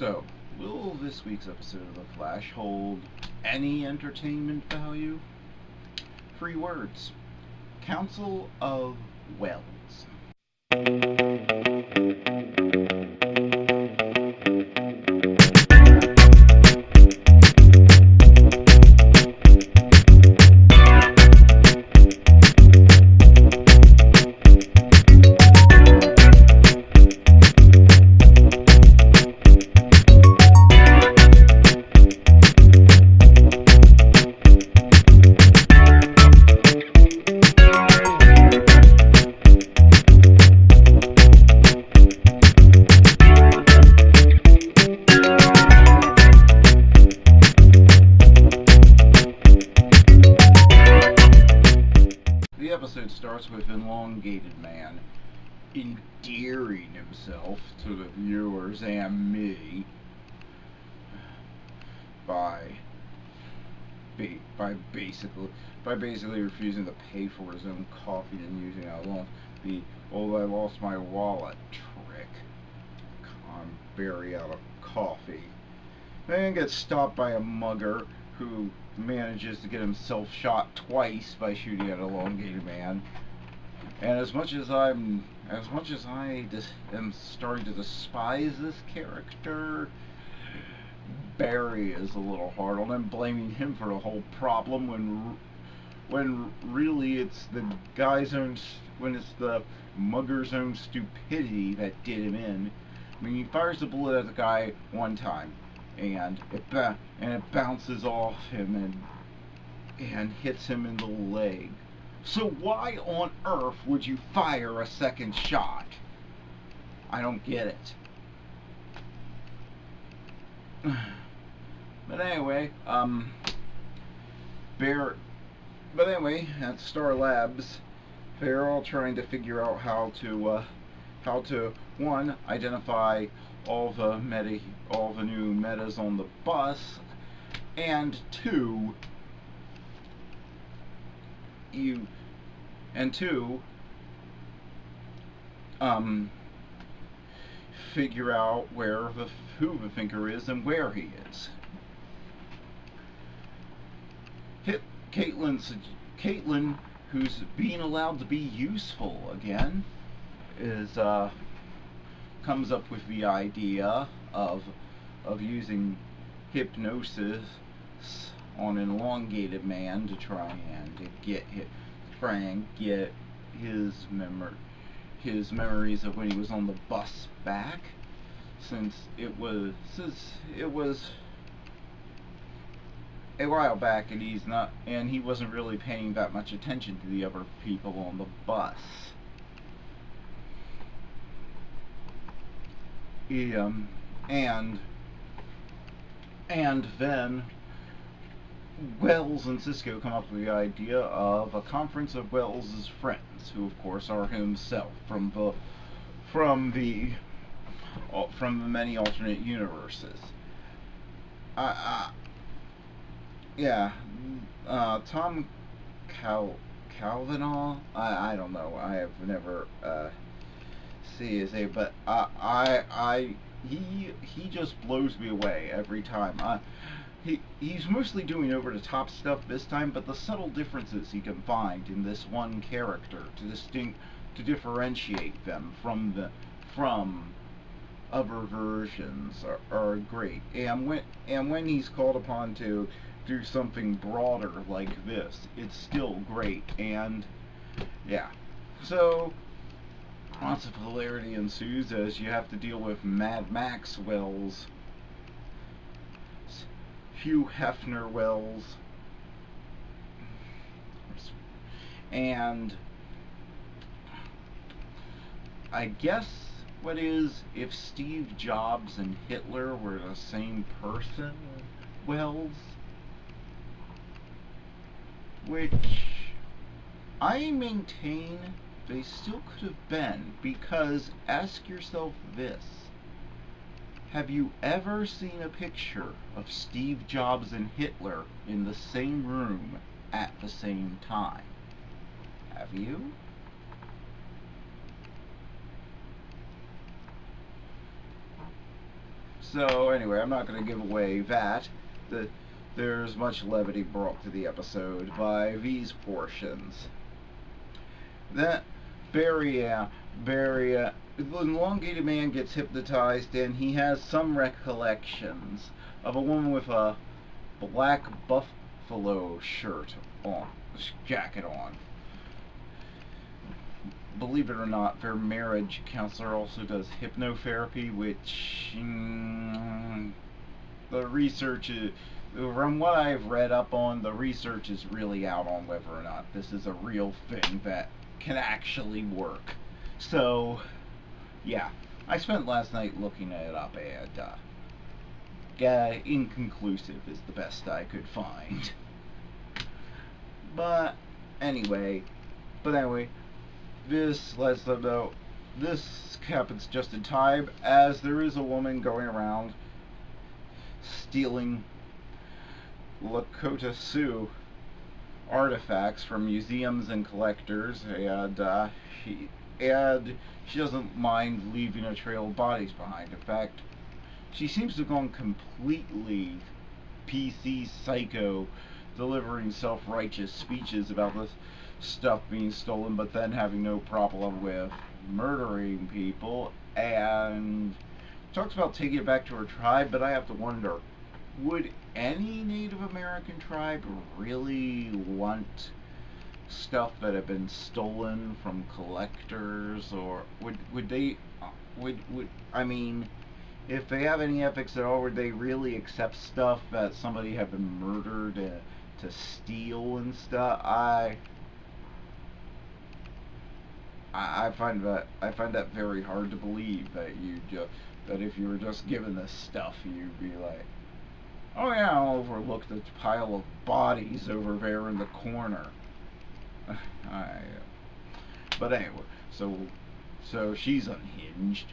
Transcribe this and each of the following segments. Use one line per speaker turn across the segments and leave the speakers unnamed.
So, will this week's episode of The Flash hold any entertainment value? 3 words. Council of Wells. The episode starts with Elongated Man endearing himself to the viewers and me by basically refusing to pay for his own coffee and using the "oh, I lost my wallet" trick. I'm very out of coffee. Then gets stopped by a mugger who manages to get himself shot twice by shooting at Elongated Man. And as much as I am starting to despise this character, Barry is a little hard on him, blaming him for the whole problem when really it's the mugger's own stupidity that did him in. I mean, he fires the bullet at the guy one time, and it bounces off him and hits him in the leg. So why on earth would you fire a second shot? I don't get it. But anyway, at Star Labs, they're all trying to figure out how to one, identify all the new metas on the bus, and two, figure out who the thinker is and where he is. Caitlin, who's being allowed to be useful again, comes up with the idea of using hypnosis on an Elongated Man to try and get his memories of when he was on the bus back, since it was a while back and he wasn't really paying that much attention to the other people on the bus. And then Wells and Cisco come up with the idea of a conference of Wells' friends, who of course are himself from the many alternate universes. Tom Calvinall. I don't know. I have never see his name, but he just blows me away every time. He's mostly doing over the top stuff this time, but the subtle differences he can find in this one character to differentiate them from other versions are great. And when he's called upon to do something broader like this, it's still great. And yeah, so lots of hilarity ensues as you have to deal with Mad Max Wells, Hugh Hefner Wells, and I guess what is, if Steve Jobs and Hitler were the same person, Wells, which I maintain they still could have been, because ask yourself this: have you ever seen a picture of Steve Jobs and Hitler in the same room at the same time? Have you? So anyway, I'm not going to give away that. There's much levity brought to the episode by these portions. That Barry, the elongated man gets hypnotized, and he has some recollections of a woman with a black buffalo shirt on, jacket on. Believe it or not, their marriage counselor also does hypnotherapy, which the research is, from what I've read up on, the research is really out on whether or not this is a real thing that can actually work. So, yeah, I spent last night looking it up, and inconclusive is the best I could find. But anyway, this lets them know this happens just in time, as there is a woman going around stealing Lakota Sioux artifacts from museums and collectors, and she doesn't mind leaving a trail of bodies behind. In fact, she seems to have gone completely PC psycho, delivering self-righteous speeches about this stuff being stolen, but then having no problem with murdering people, and talks about taking it back to her tribe. But I have to wonder, would any Native American tribe really want stuff that had been stolen from collectors? Or would they I mean, if they have any ethics at all, would they really accept stuff that somebody had been murdered to steal and stuff? I find that very hard to believe, that that if you were just given this stuff, you'd be like, oh yeah, I'll overlook the pile of bodies over there in the corner. But anyway, so she's unhinged.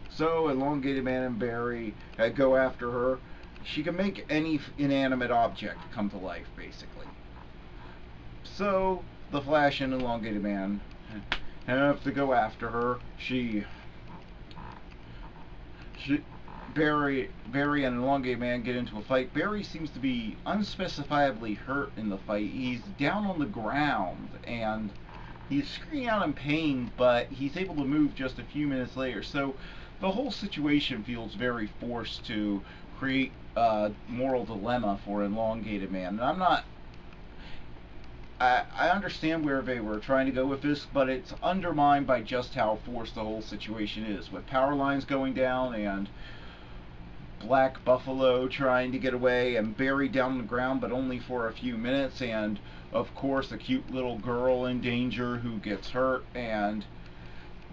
So elongated man and Barry go after her. She can make any inanimate object come to life, basically. So the Flash and elongated man have to go after her. Barry and elongated man get into a fight. Barry seems to be unspecifiably hurt in the fight. He's down on the ground and he's screaming out in pain, but he's able to move just a few minutes later. So the whole situation feels very forced to create a moral dilemma for elongated man. And I understand where they were trying to go with this, but it's undermined by just how forced the whole situation is, with power lines going down and Black Buffalo trying to get away and buried down on the ground, but only for a few minutes, and of course a cute little girl in danger who gets hurt, and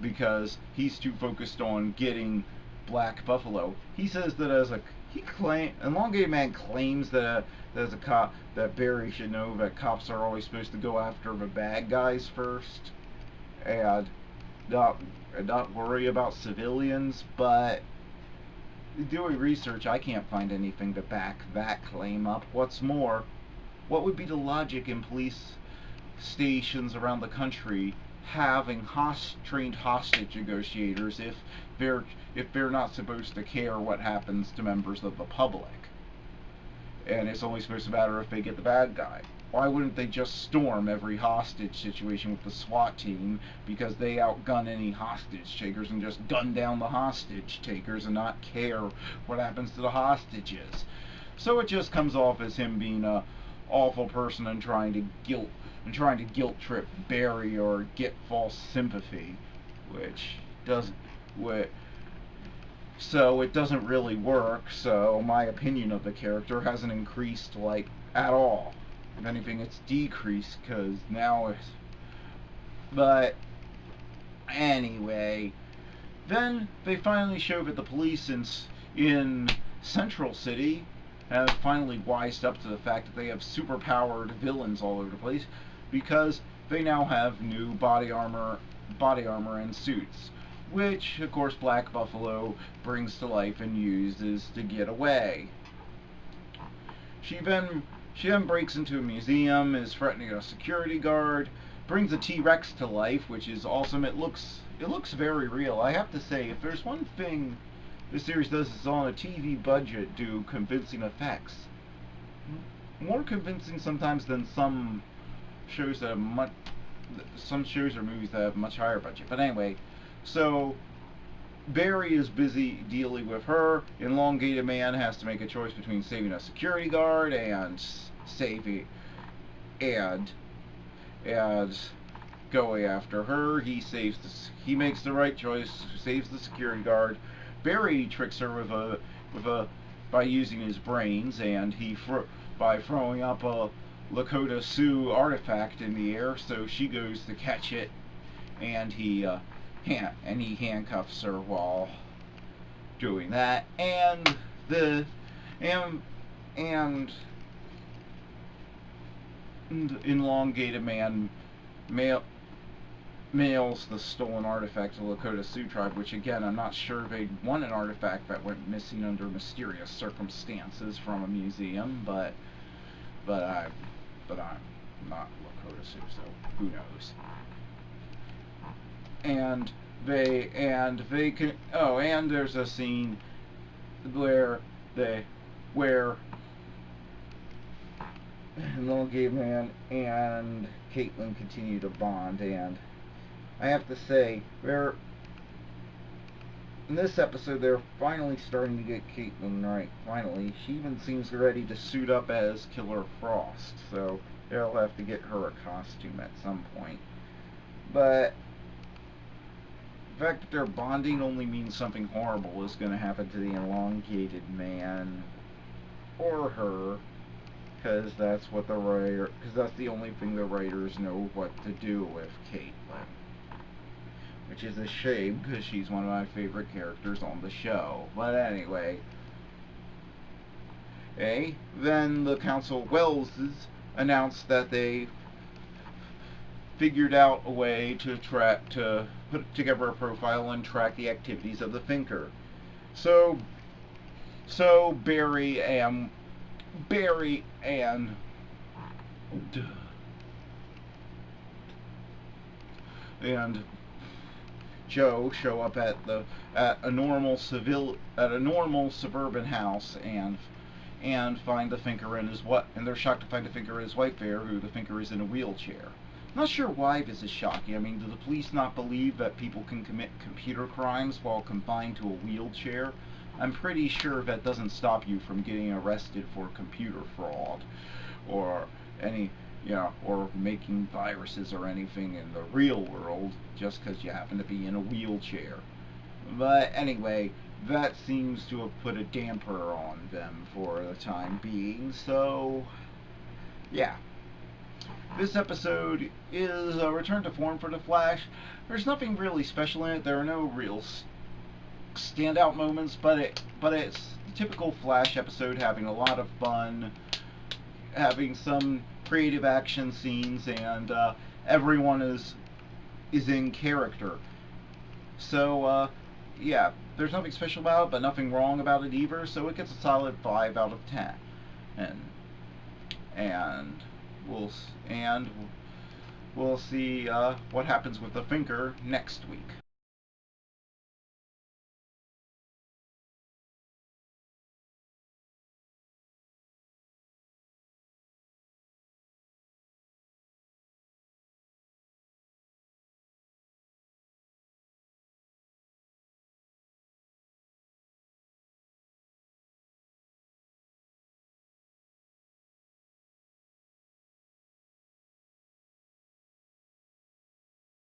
because he's too focused on getting Black Buffalo. He says that elongated man claims that as a cop, that Barry should know that cops are always supposed to go after the bad guys first and not worry about civilians, but doing research, I can't find anything to back that claim up. What's more, what would be the logic in police stations around the country having trained hostage negotiators if they're not supposed to care what happens to members of the public, and it's only supposed to matter if they get the bad guy? Why wouldn't they just storm every hostage situation with the SWAT team, because they outgun any hostage takers, and just gun down the hostage takers and not care what happens to the hostages? So it just comes off as him being a awful person and trying to guilt trip Barry or get false sympathy, so it doesn't really work. So my opinion of the character hasn't increased at all. If anything, it's decreased, because now it's... But anyway, then they finally show that the police in Central City have finally wised up to the fact that they have superpowered villains all over the place, because they now have new body armor and suits, which of course Black Buffalo brings to life and uses to get away. She then breaks into a museum, is threatening a security guard, brings a T-Rex to life, which is awesome. It looks very real. I have to say, if there's one thing this series does is on a TV budget do convincing effects. More convincing sometimes than some shows that have some shows or movies that have much higher budget. But anyway, so Barry is busy dealing with her. Elongated Man has to make a choice between saving a security guard and saving and going after her. He makes the right choice, saves the security guard. Barry tricks her by using his brains, and by throwing up a Lakota Sioux artifact in the air, so she goes to catch it, and he handcuffs her while doing that, and the Elongated Man mails the stolen artifact to the Lakota Sioux tribe, which again, I'm not sure they want an artifact that went missing under mysterious circumstances from a museum, but I'm not Lakota Sioux, so who knows. And they can, oh, and there's a scene where Elongated Man and Caitlin continue to bond, and I have to say, in this episode, they're finally starting to get Caitlin right. Finally, she even seems ready to suit up as Killer Frost, so they'll have to get her a costume at some point. But the fact that they're bonding only means something horrible is going to happen to the Elongated Man or her, because that's the only thing the writers know what to do with Caitlin. Which is a shame, because she's one of my favorite characters on the show. But anyway, then the Council Welleses announced that they figured out a way to put together a profile and track the activities of the Thinker. So Barry and Joe show up at a normal suburban house and find the Thinker and they're shocked to find the Thinker and his wife there, who the Thinker is in a wheelchair. I'm not sure why this is shocking. I mean, do the police not believe that people can commit computer crimes while confined to a wheelchair? I'm pretty sure that doesn't stop you from getting arrested for computer fraud or or making viruses or anything in the real world just because you happen to be in a wheelchair. But anyway, that seems to have put a damper on them for the time being, so yeah. This episode is a return to form for The Flash. There's nothing really special in it. There are no real standout moments, but it's the typical Flash episode, having a lot of fun, having some creative action scenes, and everyone is in character. So yeah, there's nothing special about it, but nothing wrong about it either. So it gets a solid 5 out of 10. And we'll see what happens with the Thinker next week.